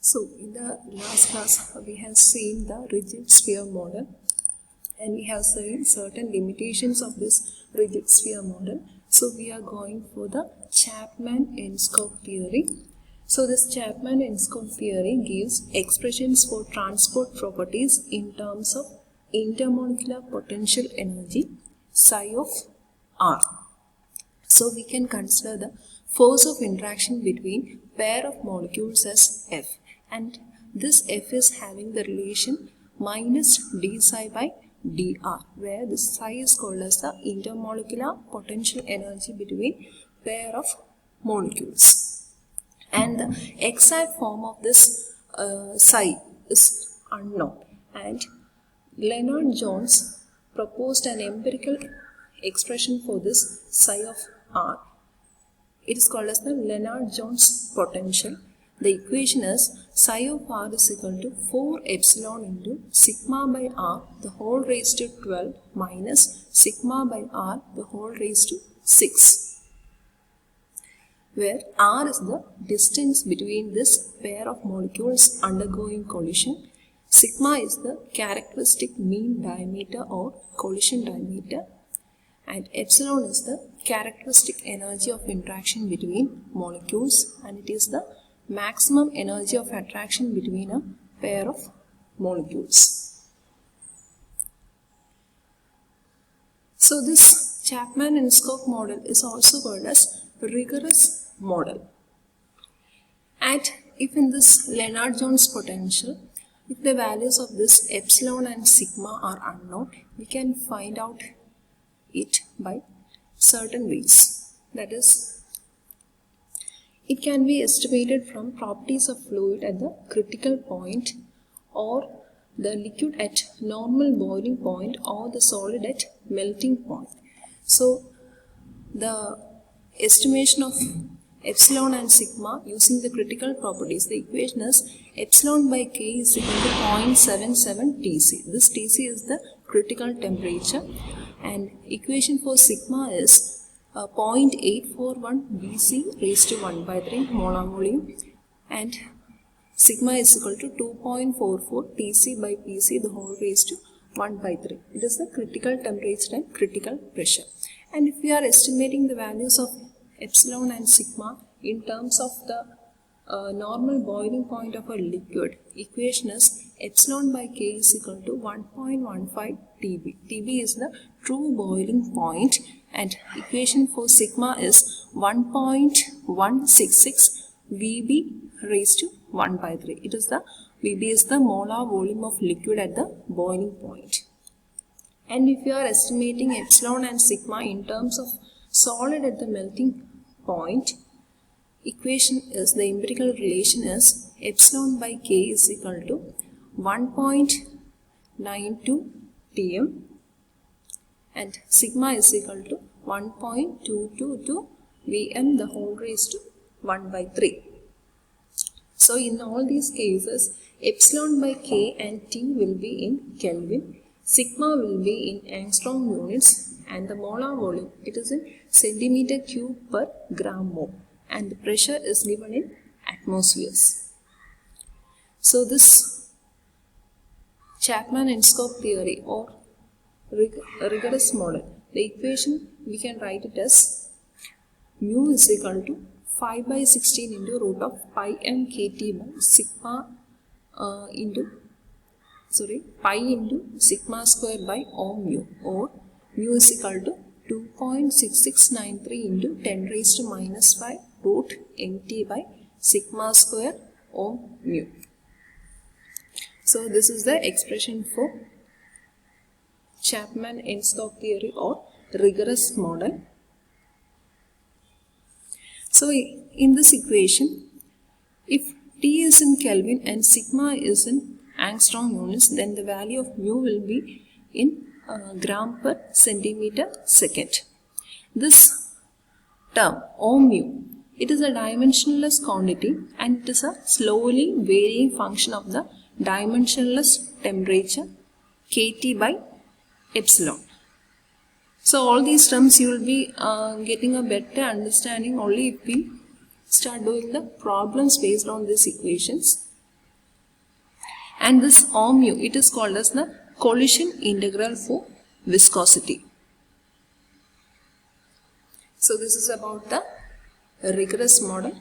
So in the last class we have seen the rigid sphere model and we have seen certain limitations of this rigid sphere model. So we are going for the Chapman-Enskog theory. So this Chapman-Enskog theory gives expressions for transport properties in terms of intermolecular potential energy psi of r. So we can consider the force of interaction between pair of molecules as F, and this F is having the relation minus d psi by dr, where this psi is called as the intermolecular potential energy between pair of molecules. And the exact form of this psi is unknown, and Lennard-Jones proposed an empirical expression for this psi of r. It is called as the Lennard-Jones potential. The equation is psi of r is equal to 4 epsilon into sigma by r the whole raised to 12 minus sigma by r the whole raised to 6, where r is the distance between this pair of molecules undergoing collision, sigma is the characteristic mean diameter or collision diameter, and epsilon is the characteristic energy of interaction between molecules, and it is the maximum energy of attraction between a pair of molecules. So this Chapman-Enskog model is also called as rigorous model. And if in this Lennard-Jones potential, if the values of this epsilon and sigma are unknown, we can find out it by certain ways. That is, it can be estimated from properties of fluid at the critical point, or the liquid at normal boiling point, or the solid at melting point. So the estimation of epsilon and sigma using the critical properties, the equation is epsilon by k is equal to 0.77 Tc. This Tc is the critical temperature, and equation for sigma is 0.841 Bc raised to 1 by 3 molar volume, and sigma is equal to 2.44 Tc by Pc the whole raised to 1 by 3. It is the critical temperature and critical pressure. And if we are estimating the values of epsilon and sigma in terms of the normal boiling point of a liquid, equation is epsilon by k is equal to 1.15 Tb. Tb is the true boiling point, and equation for sigma is 1.166 Vb raised to 1 by 3. It is the Vb is the molar volume of liquid at the boiling point. And if you are estimating epsilon and sigma in terms of solid at the melting point, equation is, the empirical relation is epsilon by k is equal to 1.92 Tm, and sigma is equal to 1.222 Vm the whole raised to 1 by 3. So in all these cases, epsilon by k and T will be in Kelvin, sigma will be in angstrom units, and the molar volume, it is in centimeter cube per gram mole, and the pressure is given in atmospheres. So this Chapman-Enskog theory or rigorous model, the equation we can write it as mu is equal to 5 by 16 into root of pi m kt by sigma pi into sigma square by ohm mu, or mu is equal to 2.6693 into 10 raised to minus 5 root mt by sigma square ohm mu. So this is the expression for Chapman-Enskog theory or rigorous model. So in this equation, if T is in Kelvin and sigma is in angstrom units, then the value of mu will be in gram per centimeter second. This term ohm mu, it is a dimensionless quantity, and it is a slowly varying function of the dimensionless temperature kT by epsilon. So all these terms you will be getting a better understanding only if we start doing the problems based on these equations. and this mu, it is called as the collision integral for viscosity. So this is about the rigorous model.